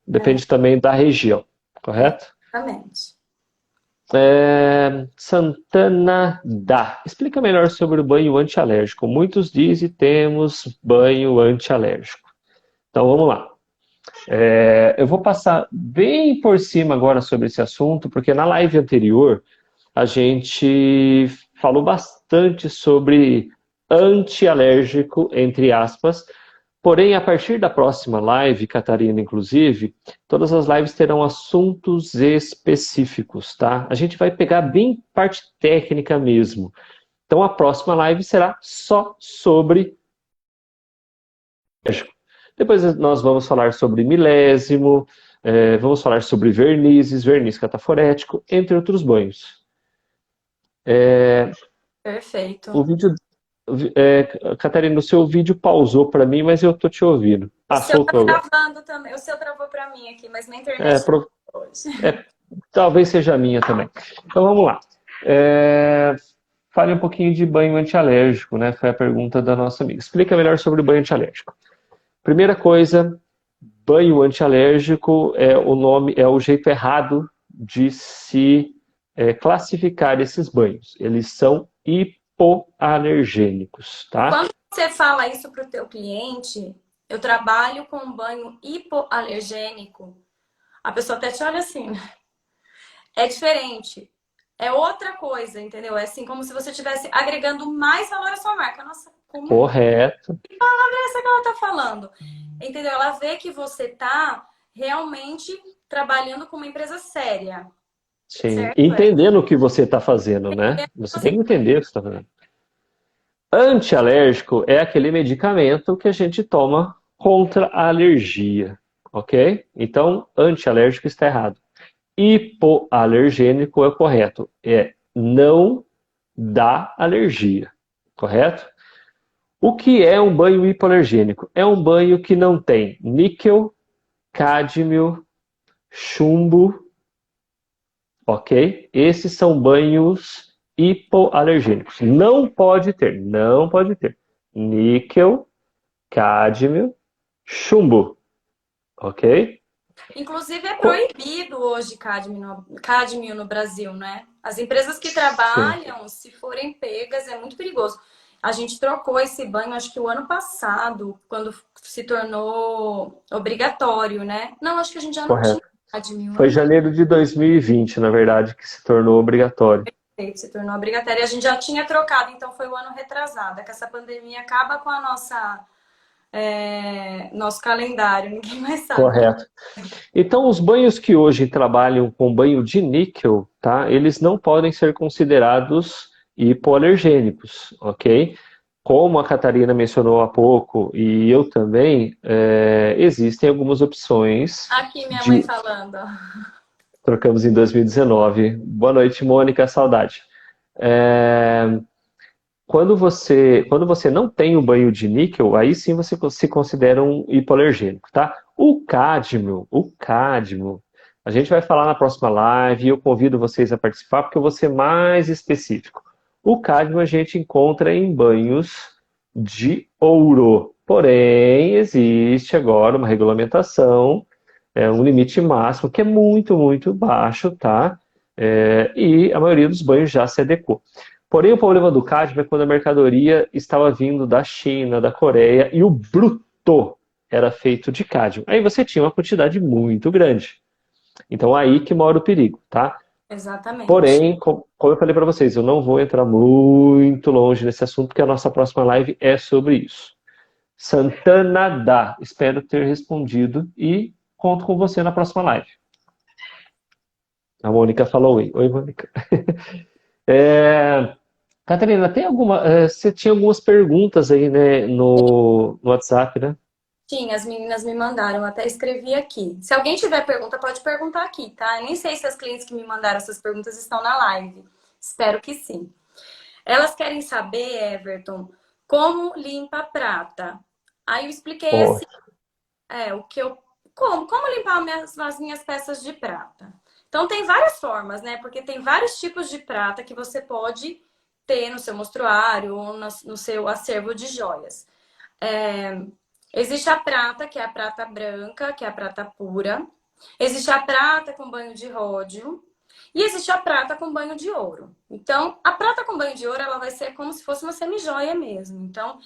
Depende também da região, correto? Exatamente. Santana dá. Explica melhor sobre o banho antialérgico. Muitos dizem temos banho antialérgico. Então vamos lá. Eu vou passar bem por cima agora sobre esse assunto, porque na live anterior a gente falou bastante sobre antialérgico, entre aspas. Porém, a partir da próxima live, Catarina, inclusive, todas as lives terão assuntos específicos, tá? A gente vai pegar bem parte técnica mesmo. Então, a próxima live será só sobre alérgico. Depois nós vamos falar sobre milésimo, vamos falar sobre vernizes, verniz cataforético, entre outros banhos. Perfeito. O vídeo, Catarina, o seu vídeo pausou para mim, mas eu tô te ouvindo. O Ah, seu tá soltou agora. travando também. O seu travou para mim aqui, mas minha É, internet pro- tá hoje. Talvez seja a minha também. Então vamos lá. Fale um pouquinho de banho antialérgico, né? Foi a pergunta da nossa amiga. Explica melhor sobre o banho antialérgico. Primeira coisa, banho antialérgico é o nome, é o jeito errado de se classificar esses banhos. Eles são hipoalergênicos, tá? Quando você fala isso para o teu cliente, eu trabalho com um banho hipoalergênico, a pessoa até te olha assim, né? É diferente. É outra coisa, entendeu? É assim, como se você estivesse agregando mais valor à sua marca. Nossa, como Correto. é essa que ela tá falando? Entendeu? Ela vê que você tá realmente trabalhando com uma empresa séria, Sim. certo? É. Entendendo o que você está fazendo, né? Você tem que entender o que você está fazendo. Antialérgico é aquele medicamento que a gente toma contra a alergia, ok? Então, antialérgico está errado. Hipoalergênico é o correto. É não dá alergia, correto? O que é um banho hipoalergênico? É um banho que não tem níquel, cádmio, chumbo, ok? Esses são banhos hipoalergênicos. Não pode ter níquel, cádmio, chumbo, ok? Inclusive é proibido hoje cádmio no Brasil, né? As empresas que Sim, trabalham, se forem pegas, é muito perigoso. A gente trocou esse banho, acho que o ano passado, quando se tornou obrigatório, né? Não, acho que a gente já não tinha correto. cádmio, eu Foi não lembro janeiro de 2020, na verdade, que se tornou obrigatório. se tornou obrigatório. E a gente já tinha trocado, então foi o ano retrasado, que essa pandemia acaba com a nosso calendário, ninguém mais sabe. Correto. Então, os banhos que hoje trabalham com banho de níquel, tá? Eles não podem ser considerados hipoalergênicos, ok? Como a Catarina mencionou há pouco, e eu também, existem algumas opções Aqui minha mãe de. falando. Trocamos em 2019. Boa noite, Mônica, saudade. É, quando você não tem o banho de níquel, aí sim você se considera um hipoalergênico, tá? O cádmio, a gente vai falar na próxima live e eu convido vocês a participar porque eu vou ser mais específico. O cádmio a gente encontra em banhos de ouro. Porém, existe agora uma regulamentação, um limite máximo que é muito, muito baixo, tá? E a maioria dos banhos já se adequou. Porém, o problema do cádmio é quando a mercadoria estava vindo da China, da Coreia, e o bruto era feito de cádmio. Aí você tinha uma quantidade muito grande. Então, aí que mora o perigo, tá? Exatamente. Porém, como eu falei para vocês, eu não vou entrar muito longe nesse assunto, porque a nossa próxima live é sobre isso. Santana dá. Espero ter respondido e conto com você na próxima live. A Mônica falou oi. Oi, Mônica. Catarina, você tinha algumas perguntas aí, né, no WhatsApp, né? Sim, as meninas me mandaram, eu até escrevi aqui. Se alguém tiver pergunta, pode perguntar aqui, tá? Eu nem sei se as clientes que me mandaram essas perguntas estão na live. Espero que sim. Elas querem saber, Everton, Como limpa a prata? Aí eu expliquei Ó, assim, o que eu como limpar as minhas peças de prata. Então tem várias formas, né? Porque tem vários tipos de prata que você pode ter no seu mostruário ou no seu acervo de joias. É, existe a prata, que é a prata branca, que é a prata pura. Existe a prata com banho de ródio. E existe a prata com banho de ouro. Então, a prata com banho de ouro, ela vai ser como se fosse uma semijoia mesmo. Então,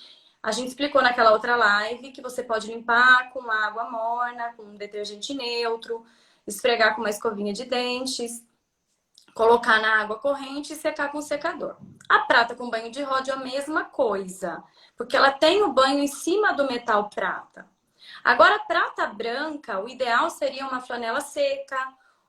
a gente explicou naquela outra live que você pode limpar com água morna, com um detergente neutro, esfregar com uma escovinha de dentes, colocar na água corrente e secar com secador. A prata com banho de ródio é a mesma coisa, porque ela tem o banho em cima do metal prata. Agora, a prata branca, o ideal seria uma flanela seca,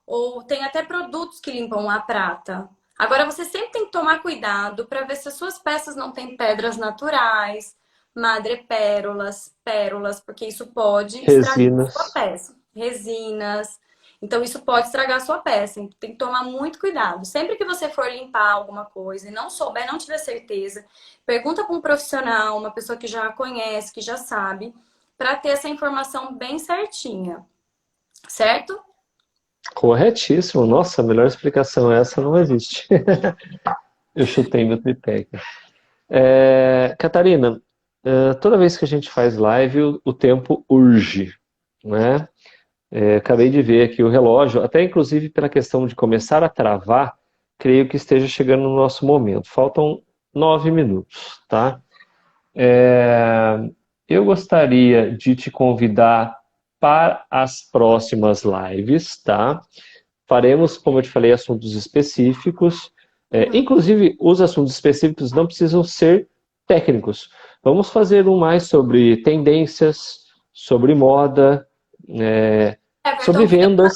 ou tem até produtos que limpam a prata. Agora, você sempre tem que tomar cuidado para ver se as suas peças não têm pedras naturais, madrepérolas, pérolas, porque isso pode estragar a sua resinas. peça. Resinas. Então, isso pode estragar a sua peça. Então, tem que tomar muito cuidado. Sempre que você for limpar alguma coisa e não souber, não tiver certeza, pergunta para um profissional, uma pessoa que já conhece, que já sabe, para ter essa informação bem certinha, certo? Corretíssimo. Nossa, a melhor explicação essa não existe. Eu chutei meu tripé aqui. Catarina, toda vez que a gente faz live, o tempo urge, né? Acabei de ver aqui o relógio, até inclusive pela questão de começar a travar, creio que esteja chegando no nosso momento. Faltam 9 minutos, tá? Eu gostaria de te convidar para as próximas lives, tá? Faremos, como eu te falei, assuntos específicos. Uhum. Inclusive, os assuntos específicos não precisam ser técnicos. Vamos fazer um mais sobre tendências, sobre moda, Everton, sobre vendas.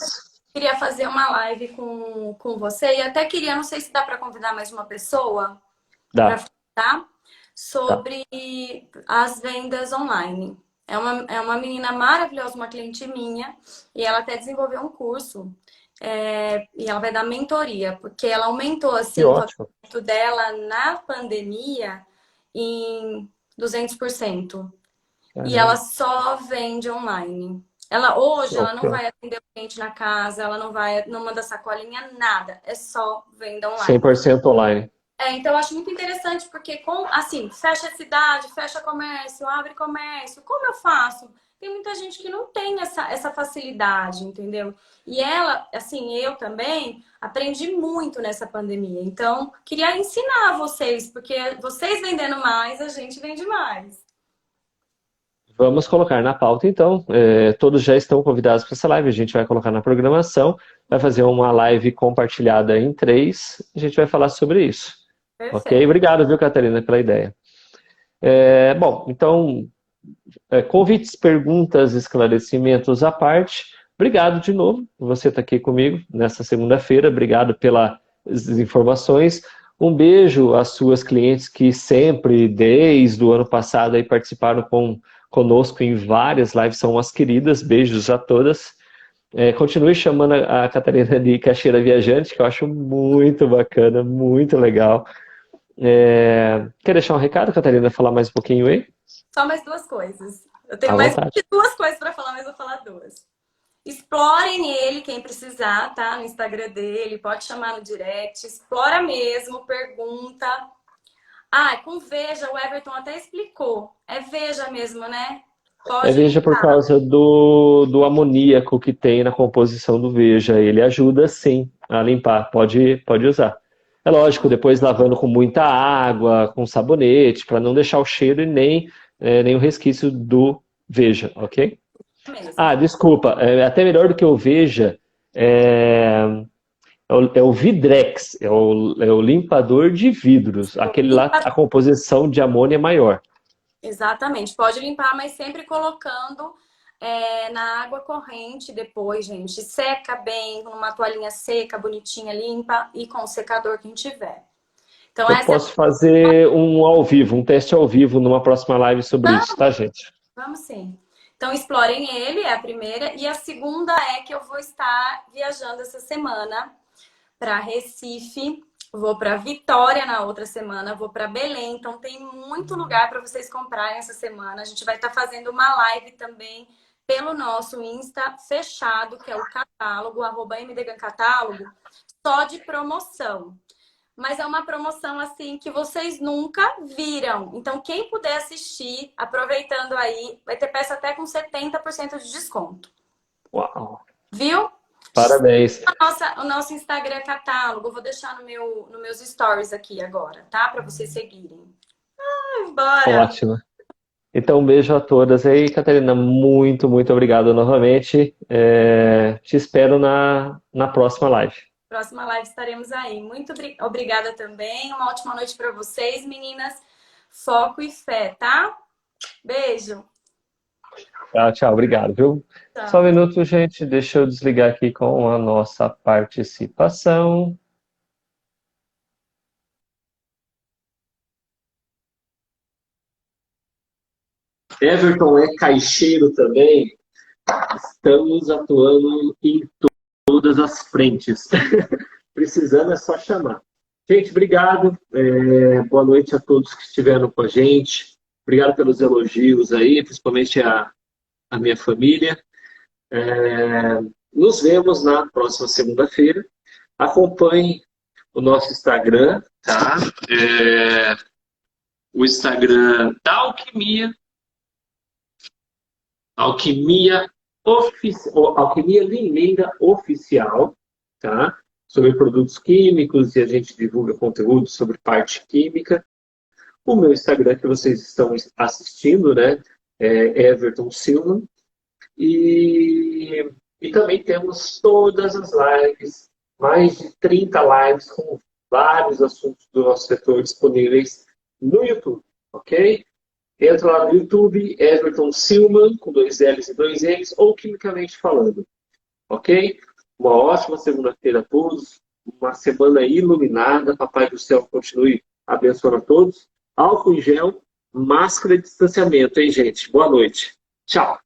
queria fazer uma live com você e até queria, não sei se dá para convidar mais uma pessoa para Dá, falar tá. sobre as vendas online. É uma menina maravilhosa, uma cliente minha, e ela até desenvolveu um curso. E ela vai dar mentoria, porque ela aumentou Que assim o ótimo. faturamento dela na pandemia em 200%. E ela Caramba, só vende online. que Hoje ela não ótimo. vai atender o cliente na casa, ela não manda sacolinha, nada. É só venda online. 100% online. Então eu acho muito interessante porque assim, fecha cidade, fecha comércio, abre comércio. Como eu faço? Tem muita gente que não tem essa facilidade, entendeu? E ela, assim, eu também aprendi muito nessa pandemia. Então, queria ensinar vocês, porque vocês vendendo mais, a gente vende mais. Vamos colocar na pauta, então. Todos já estão convidados para essa live. A gente vai colocar na programação. Vai fazer uma live compartilhada em três. A gente vai falar sobre isso. Ok? Perfeito. Obrigado, viu, Catarina, pela ideia. Bom, então, convites, perguntas, esclarecimentos à parte. Obrigado de novo por você estar aqui comigo nessa segunda-feira. Obrigado pelas informações. Um beijo às suas clientes que sempre, desde o ano passado, aí participaram conosco em várias lives, são umas queridas. Beijos a todas. Continue chamando a Catarina de Caixeira Viajante, que eu acho muito bacana, muito legal. Quer deixar um recado, Catarina? Falar mais um pouquinho aí? Só mais duas coisas. Eu À tenho mais vontade. duas coisas para falar, mas vou falar duas. Explorem ele, quem precisar, tá? No Instagram dele, pode chamar no direct. Explora mesmo, pergunta. Com Veja, o Everton até explicou. É Veja mesmo, né? Pode Veja por limpar. causa do amoníaco que tem na composição do Veja. Ele ajuda sim a limpar, pode usar. É lógico, depois lavando com muita água, com sabonete, para não deixar o cheiro e nem o resquício do Veja, ok? Mesmo. Desculpa, até melhor do que o Veja, é o Vidrex, é o limpador de vidros. Aquele lá, Limpa. a composição de amônia é maior. Exatamente. Pode limpar, mas sempre colocando na água corrente depois, gente. Seca bem, numa toalhinha seca, bonitinha, limpa e com o secador quem tiver. Então, Eu essa é. posso fazer um teste ao vivo numa próxima live sobre isso, tá, gente? Vamos sim. Então, explorem ele, é a primeira. E a segunda é que eu vou estar viajando essa semana para Recife, vou para Vitória na outra semana, vou para Belém. Então tem muito lugar para vocês comprarem essa semana. A gente vai estar fazendo uma live também pelo nosso Insta fechado, que é o catálogo, @mdegancatálogo, só de promoção. Mas é uma promoção assim que vocês nunca viram. Então, quem puder assistir, aproveitando aí, vai ter peça até com 70% de desconto. Uau! Viu? Parabéns! O nosso Instagram é catálogo. Eu vou deixar nos meus stories aqui agora, tá? Para vocês seguirem. Bora! Ótimo! Então, um beijo a todas aí, Catarina. Muito, muito obrigado novamente. Te espero na próxima live. Próxima live estaremos aí. Muito obrigada também. Uma ótima noite para vocês, meninas. Foco e fé, tá? Beijo. Tchau, tchau. Obrigado, viu? Tchau. Só um minuto, gente. Deixa eu desligar aqui com a nossa participação. Everton é caixeiro também. Estamos atuando em todas as frentes. Precisando é só chamar. Gente, obrigado. Boa noite a todos que estiveram com a gente. Obrigado pelos elogios aí, principalmente a minha família. Nos vemos na próxima segunda-feira. Acompanhe o nosso Instagram, tá? O Instagram da Alquimia. Alquimia Limeira Oficial, tá? Sobre produtos químicos, e a gente divulga conteúdo sobre parte química. O meu Instagram que vocês estão assistindo, né? É Everton Silva. E também temos todas as lives, mais de 30 lives com vários assuntos do nosso setor disponíveis no YouTube, ok? Entra lá no YouTube, Everton Silva, com 2 L's e 2 N's, ou quimicamente falando, ok? Uma ótima segunda-feira a todos, uma semana iluminada, Papai do Céu continue abençoando a todos. Álcool em gel, máscara de distanciamento, hein, gente? Boa noite. Tchau.